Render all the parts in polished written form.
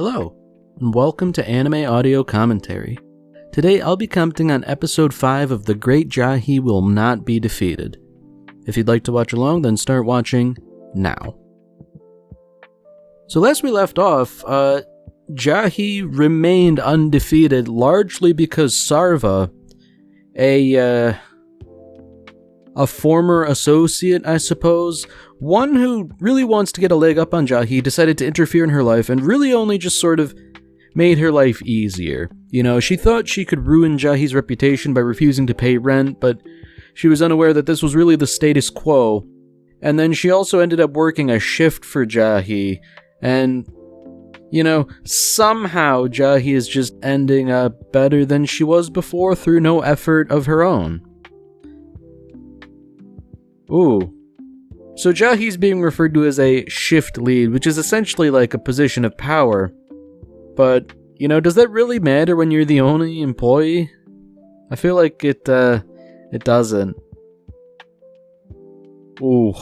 Hello, and welcome to Anime Audio Commentary. Today I'll be commenting on Episode 5 of The Great Jahy Will Not Be Defeated. If you'd like to watch along, then start watching now. So last we left off, Jahy remained undefeated largely because Sarva, a former associate, I suppose, one who really wants to get a leg up on Jahy, decided to interfere in her life and really only just sort of made her life easier. You know, she thought she could ruin Jahy's reputation by refusing to pay rent, but she was unaware that this was really the status quo. And then she also ended up working a shift for Jahy, and, you know, somehow Jahy is just ending up better than she was before through no effort of her own. Ooh. So Jahy's being referred to as a shift lead, which is essentially like a position of power. But, you know, does that really matter when you're the only employee? I feel like it doesn't. Ooh.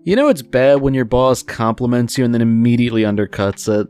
You know it's bad when your boss compliments you and then immediately undercuts it.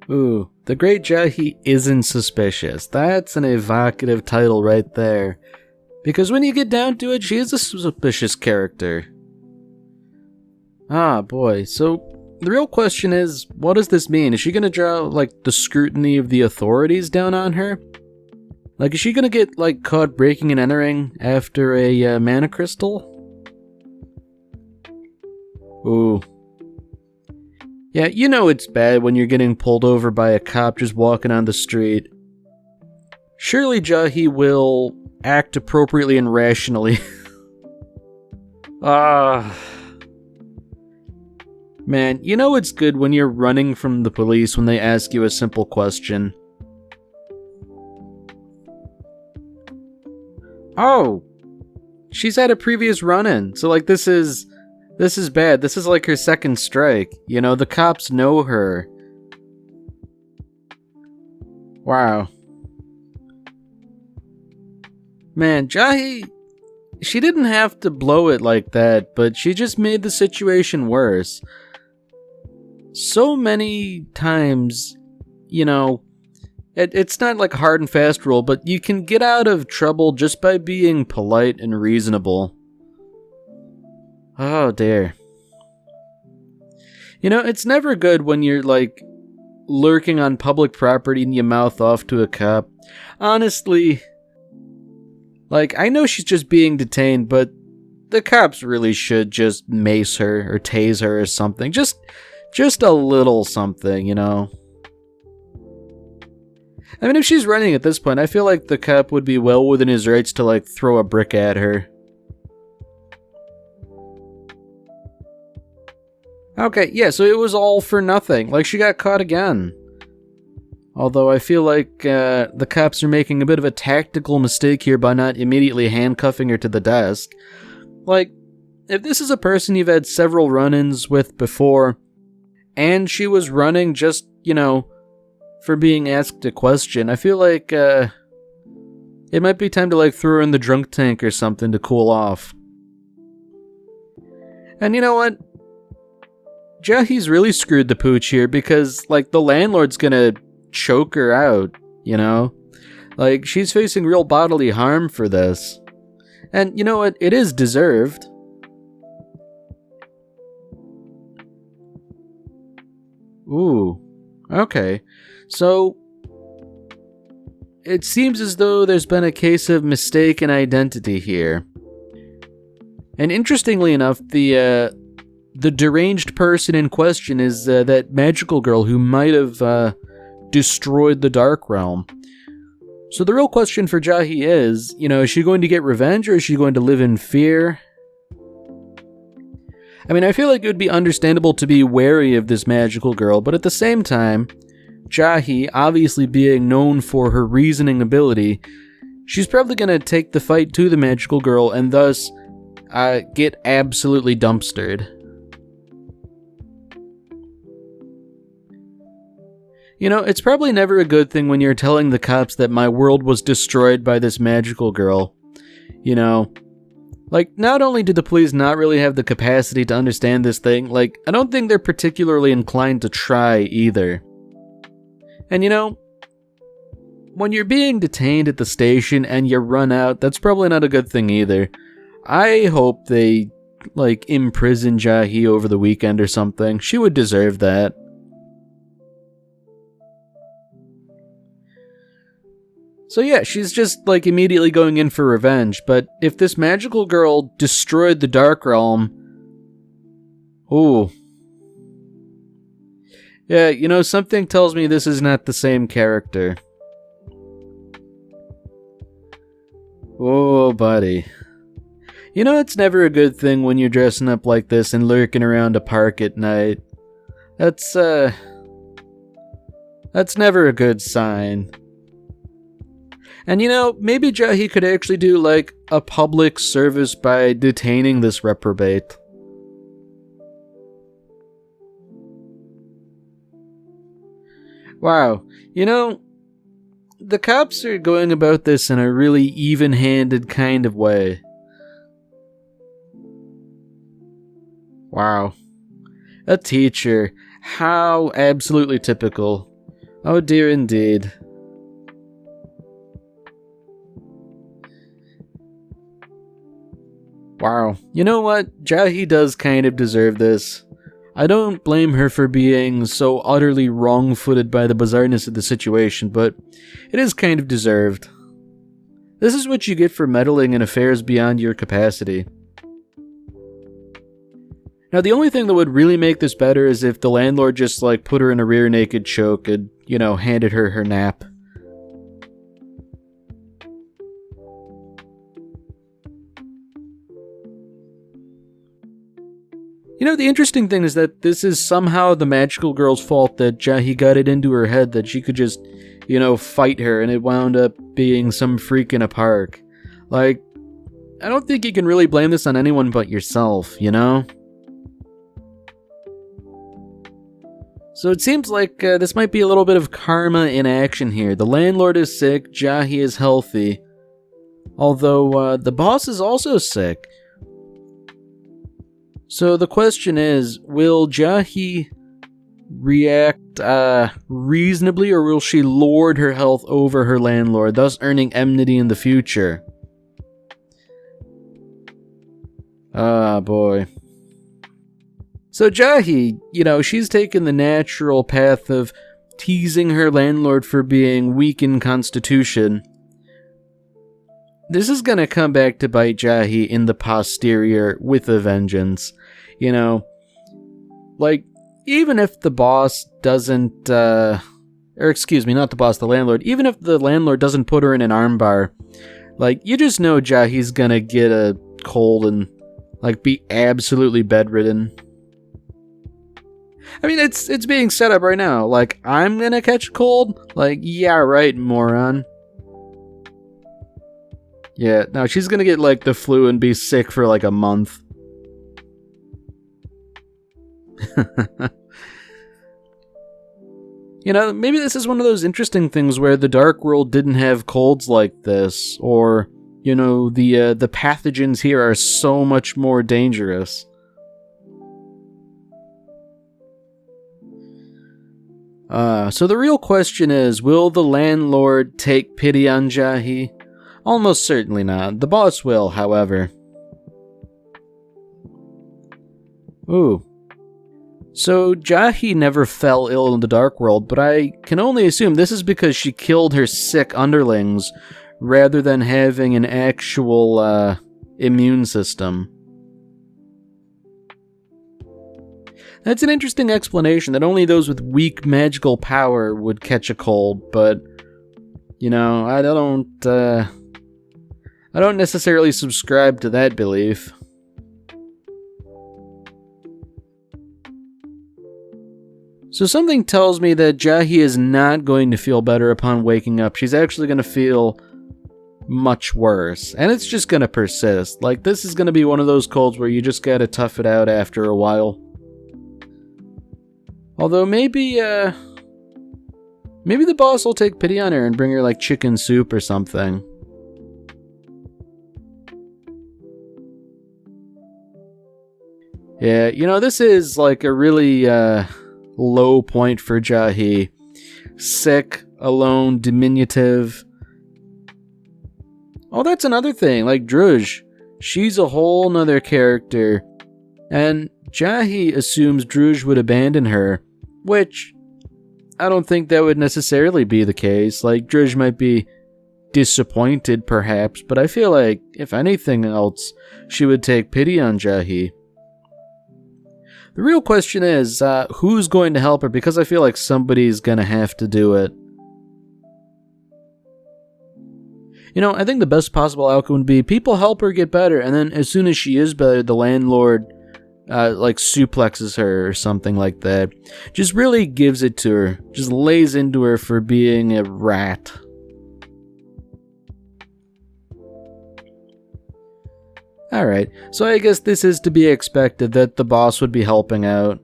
Ooh, The Great Jahy isn't suspicious. That's an evocative title right there. Because when you get down to it, she is a suspicious character. Ah, boy. So, the real question is, what does this mean? Is she gonna draw, like, the scrutiny of the authorities down on her? Like, is she gonna get, like, caught breaking and entering after a mana crystal? Ooh. Yeah, you know it's bad when you're getting pulled over by a cop just walking on the street. Surely Jahy will act appropriately and rationally. Man, you know it's good when you're running from the police when they ask you a simple question. Oh! She's had a previous run-in, so like this is bad. This is like her second strike. You know, the cops know her. Wow. Man, Jahy, she didn't have to blow it like that, but she just made the situation worse. So many times, you know, it's not like a hard and fast rule, but you can get out of trouble just by being polite and reasonable. Oh dear. You know, it's never good when you're, like, lurking on public property and you mouth off to a cop. Honestly, like, I know she's just being detained, but the cops really should just mace her or tase her or something. Just a little something, you know? I mean, if she's running at this point, I feel like the cop would be well within his rights to, like, throw a brick at her. Okay, yeah, so it was all for nothing. Like, she got caught again. Although I feel like the cops are making a bit of a tactical mistake here by not immediately handcuffing her to the desk. Like, if this is a person you've had several run-ins with before, and she was running just, you know, for being asked a question. I feel like it might be time to like throw her in the drunk tank or something to cool off. And you know what? Jahy's really screwed the pooch here because like the landlord's gonna choke her out, you know? Like she's facing real bodily harm for this. And you know what? It is deserved. Ooh. Okay. So it seems as though there's been a case of mistaken identity here. And interestingly enough, the deranged person in question is that magical girl who might have destroyed the Dark Realm. So the real question for Jahy is, you know, is she going to get revenge or is she going to live in fear? I mean, I feel like it would be understandable to be wary of this magical girl, but at the same time, Jahy, obviously being known for her reasoning ability, she's probably going to take the fight to the magical girl and thus get absolutely dumpstered. You know, it's probably never a good thing when you're telling the cops that my world was destroyed by this magical girl. You know, like, not only do the police not really have the capacity to understand this thing, like, I don't think they're particularly inclined to try either. And you know, when you're being detained at the station and you run out, that's probably not a good thing either. I hope they, like, imprison Jahy over the weekend or something. She would deserve that. So yeah, she's just, like, immediately going in for revenge, but if this magical girl destroyed the Dark Realm... Ooh. Yeah, you know, something tells me this is not the same character. Oh, buddy. You know, it's never a good thing when you're dressing up like this and lurking around a park at night. That's never a good sign. And you know, maybe Jahy could actually do, like, a public service by detaining this reprobate. Wow, you know, the cops are going about this in a really even-handed kind of way. Wow. A teacher. How absolutely typical. Oh dear indeed. Wow. You know what? Jahy does kind of deserve this. I don't blame her for being so utterly wrong-footed by the bizarreness of the situation, but it is kind of deserved. This is what you get for meddling in affairs beyond your capacity. Now, the only thing that would really make this better is if the landlord just, like, put her in a rear naked choke and, you know, handed her her nap. You know, the interesting thing is that this is somehow the magical girl's fault that Jahy got it into her head that she could just, you know, fight her, and it wound up being some freak in a park. Like, I don't think you can really blame this on anyone but yourself, you know? So it seems like this might be a little bit of karma in action here. The landlord is sick, Jahy is healthy. Although, the boss is also sick. So the question is, will Jahy react reasonably, or will she lord her health over her landlord, thus earning enmity in the future? Ah, boy. So Jahy, you know, she's taken the natural path of teasing her landlord for being weak in constitution. This is gonna come back to bite Jahy in the posterior with a vengeance. You know, like, even if the boss doesn't, or excuse me, not the boss, the landlord, even if the landlord doesn't put her in an armbar, like, you just know Jahy's gonna get a cold and, like, be absolutely bedridden. I mean, it's being set up right now. Like, I'm gonna catch a cold? Like, yeah, right, moron. Yeah, no, she's gonna get, like, the flu and be sick for, like, a month. Maybe this is one of those interesting things where the Dark World didn't have colds like this, or, the pathogens here are so much more dangerous. So the real question is, will the landlord take pity on Jahy? Almost certainly not. The boss will, however. Ooh. So Jahy never fell ill in the Dark World, but I can only assume this is because she killed her sick underlings rather than having an actual immune system. That's an interesting explanation, that only those with weak magical power would catch a cold, but, I don't necessarily subscribe to that belief. So something tells me that Jahy is not going to feel better upon waking up. She's actually going to feel much worse. And it's just going to persist. Like, this is going to be one of those colds where you just got to tough it out after a while. Although maybe the boss will take pity on her and bring her, like, chicken soup or something. Yeah, this is, like, a really, low point for Jahy. Sick, alone, diminutive. Oh, that's another thing. Like Druj, she's a whole nother character. And Jahy assumes Druj would abandon her, which I don't think that would necessarily be the case. Like, Druj might be disappointed, perhaps, but I feel like, if anything else, she would take pity on Jahy. The real question is, who's going to help her? Because I feel like somebody's going to have to do it. I think the best possible outcome would be people help her get better, and then as soon as she is better, the landlord, suplexes her or something like that. Just really gives it to her. Just lays into her for being a rat. Alright, so I guess this is to be expected that the boss would be helping out.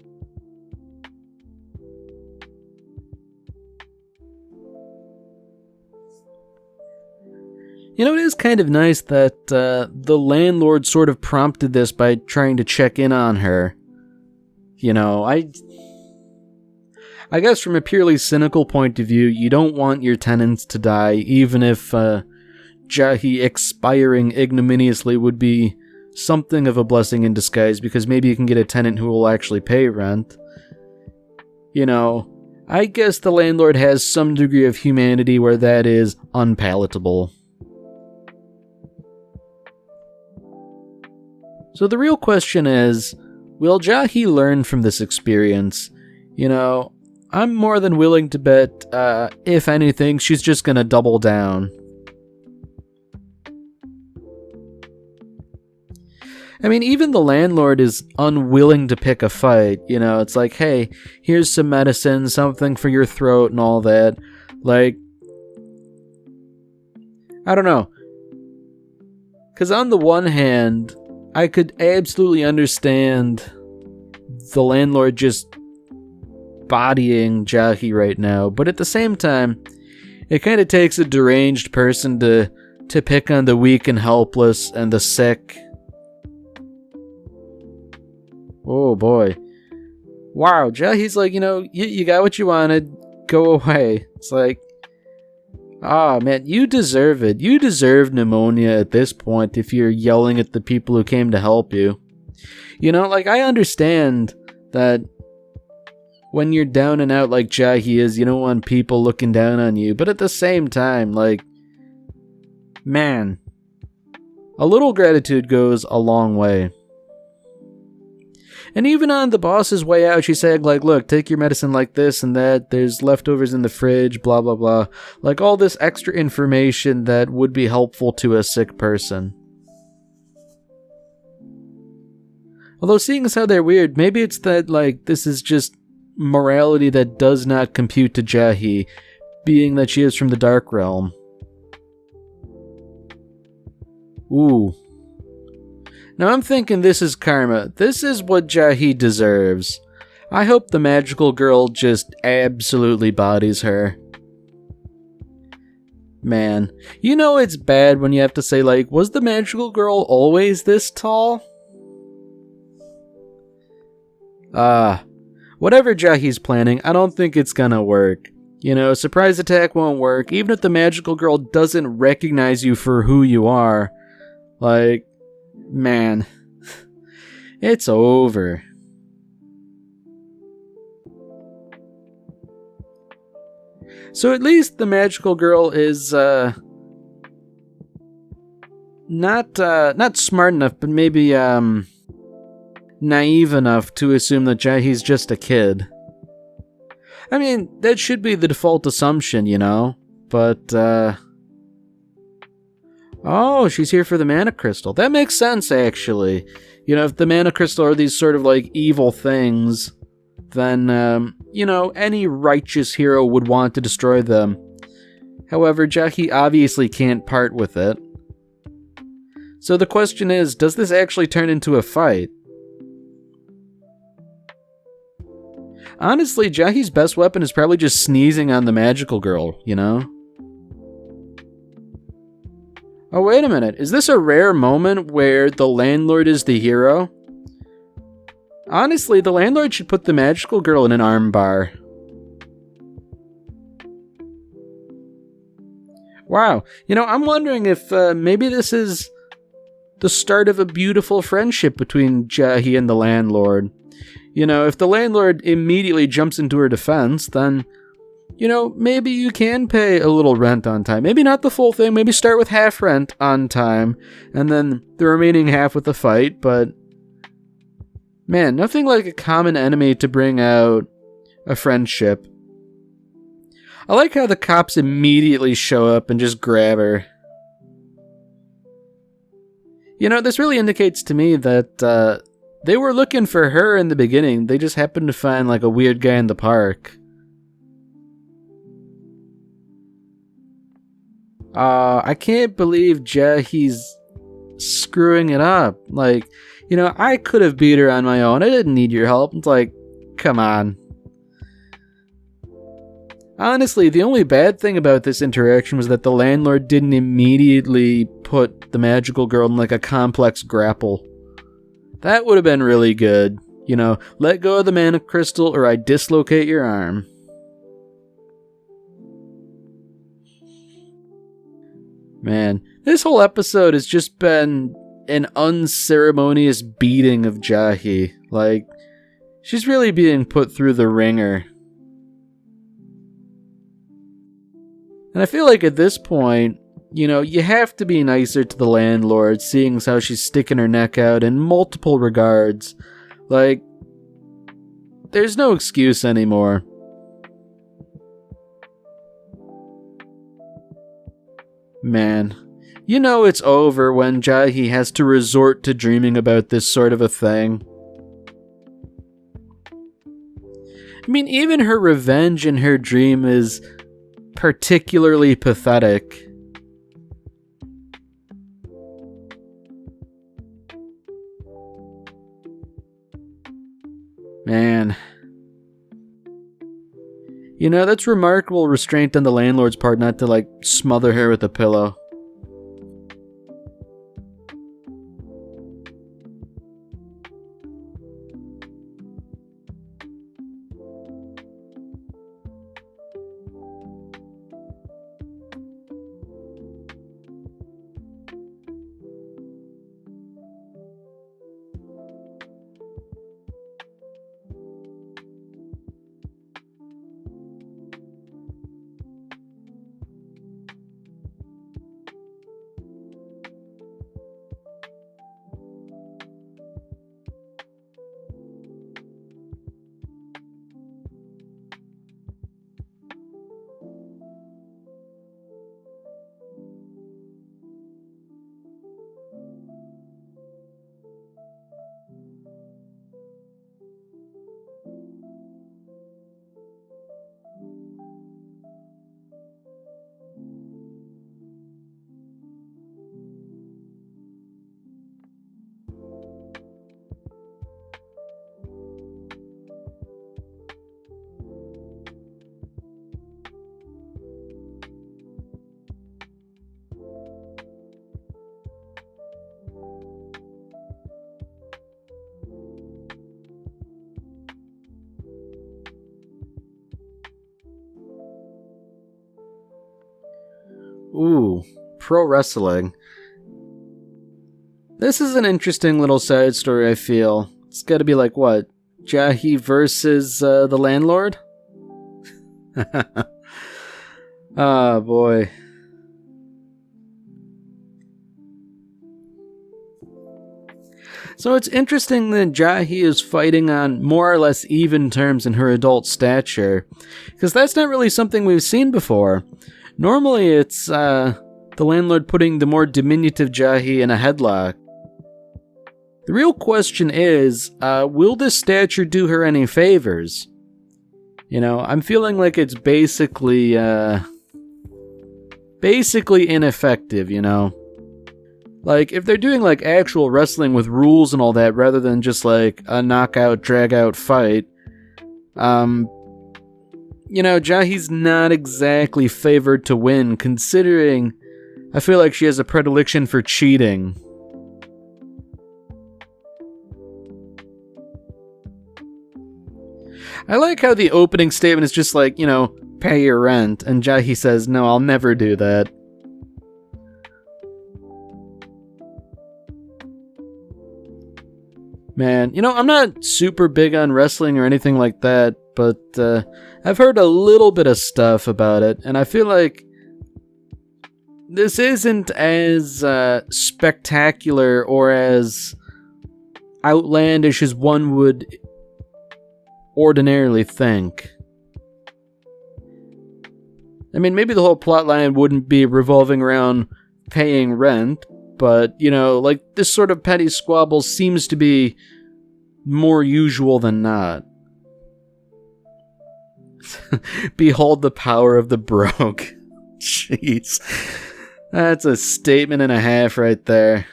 It is kind of nice that the landlord sort of prompted this by trying to check in on her. I guess from a purely cynical point of view, you don't want your tenants to die, even if Jahy expiring ignominiously would be something of a blessing in disguise, because maybe you can get a tenant who will actually pay rent. I guess the landlord has some degree of humanity where that is unpalatable. So the real question is, will Jahy learn from this experience? I'm more than willing to bet, if anything, she's just gonna double down. I mean, even the landlord is unwilling to pick a fight. It's like, hey, here's some medicine, something for your throat and all that. Like, I don't know. Because on the one hand, I could absolutely understand the landlord just bodying Jahy right now, but at the same time, it kind of takes a deranged person to pick on the weak and helpless and the sick. Oh boy. Wow, Jahy's like, you got what you wanted, go away. It's like, man, you deserve it. You deserve pneumonia at this point if you're yelling at the people who came to help you. I understand that when you're down and out like Jahy is, you don't want people looking down on you, but at the same time, man, a little gratitude goes a long way. And even on the boss's way out, she's saying, look, take your medicine like this and that, there's leftovers in the fridge, blah, blah, blah. All this extra information that would be helpful to a sick person. Although, seeing as how they're weird, maybe it's that, this is just morality that does not compute to Jahy, being that she is from the Dark Realm. Ooh. Now I'm thinking this is karma. This is what Jahy deserves. I hope the magical girl just absolutely bodies her. Man, you know it's bad when you have to say, like, was the magical girl always this tall? Whatever Jahy's planning, I don't think it's gonna work. You know, surprise attack won't work, even if the magical girl doesn't recognize you for who you are. Like, man, it's over. So at least the magical girl is, not smart enough, but maybe, naive enough to assume that Jahy's just a kid. I mean, that should be the default assumption, you know? But, oh, she's here for the mana crystal. That makes sense, actually. You know, if the mana crystal are these sort of, like, evil things, then, you know, any righteous hero would want to destroy them. However, Jahy obviously can't part with it. So the question is, does this actually turn into a fight? Honestly, Jahy's best weapon is probably just sneezing on the magical girl, you know? Oh, wait a minute. Is this a rare moment where the landlord is the hero? Honestly, the landlord should put the magical girl in an armbar. Wow. You know, I'm wondering if maybe this is the start of a beautiful friendship between Jahy and the landlord. You know, if the landlord immediately jumps into her defense, then, you know, maybe you can pay a little rent on time. Maybe not the full thing, maybe start with half rent on time, and then the remaining half with the fight, but man, nothing like a common enemy to bring out a friendship. I like how the cops immediately show up and just grab her. You know, this really indicates to me that, they were looking for her in the beginning. They just happened to find, like, a weird guy in the park. I can't believe Jahy's screwing it up. Like, you know, I could have beat her on my own. I didn't need your help. It's like, come on. Honestly, the only bad thing about this interaction was that the landlord didn't immediately put the magical girl in, like, a complex grapple. That would have been really good. You know, let go of the mana crystal or I dislocate your arm. Man, this whole episode has just been an unceremonious beating of Jahy. Like, she's really being put through the ringer. And I feel like at this point, you know, you have to be nicer to the landlord, seeing as how she's sticking her neck out in multiple regards. Like, there's no excuse anymore. Man, you know it's over when Jahy has to resort to dreaming about this sort of a thing. I mean, even her revenge in her dream is particularly pathetic. Man. You know, that's remarkable restraint on the landlord's part not to, like, smother her with a pillow. Ooh, pro wrestling. This is an interesting little side story, I feel. It's gotta be like, what? Jahy versus the landlord? Oh, boy. So it's interesting that Jahy is fighting on more or less even terms in her adult stature, because that's not really something we've seen before. Normally it's the landlord putting the more diminutive Jahy in a headlock. The real question is, will this stature do her any favors? You know, I'm feeling like it's basically ineffective, you know? Like, if they're doing, like, actual wrestling with rules and all that, rather than just, like, a knockout, drag-out fight, you know, Jahy's not exactly favored to win, considering I feel like she has a predilection for cheating. I like how the opening statement is just like, you know, pay your rent, and Jahy says, no, I'll never do that. Man, you know, I'm not super big on wrestling or anything like that, but I've heard a little bit of stuff about it, and I feel like this isn't as spectacular or as outlandish as one would ordinarily think. I mean, maybe the whole plotline wouldn't be revolving around paying rent, but, you know, like, this sort of petty squabble seems to be more usual than not. Behold the power of the broke. Jeez. That's a statement and a half right there.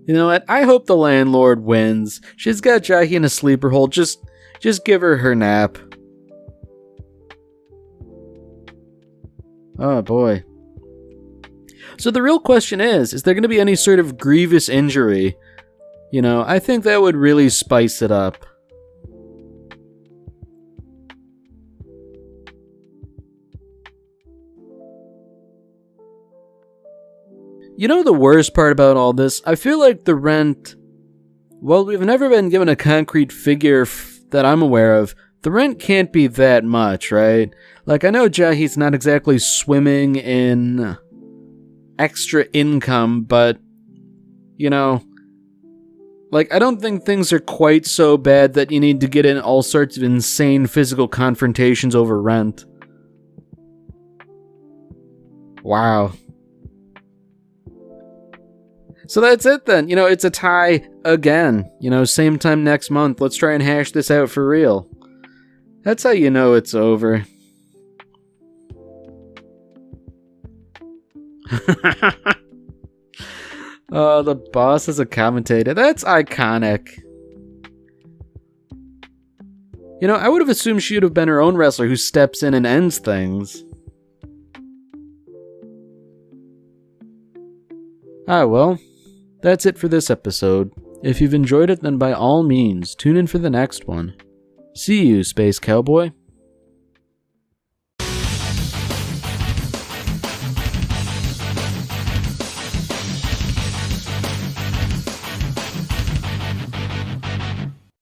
You know what? I hope the landlord wins. She's got Jahy in a sleeper hold. Just give her her nap. Oh, boy. So the real question is there going to be any sort of grievous injury? You know, I think that would really spice it up. You know the worst part about all this? I feel like the rent... Well, we've never been given a concrete figure that I'm aware of. The rent can't be that much, right? Like, I know Jahy's not exactly swimming in extra income, but, you know, like, I don't think things are quite so bad that you need to get in all sorts of insane physical confrontations over rent. Wow. So that's it then. You know, it's a tie again. You know, same time next month. Let's try and hash this out for real. That's how you know it's over. Oh, the boss is a commentator. That's iconic. You know, I would have assumed she would have been her own wrestler who steps in and ends things. Ah, well, that's it for this episode. If you've enjoyed it, then by all means, tune in for the next one. See you, Space Cowboy.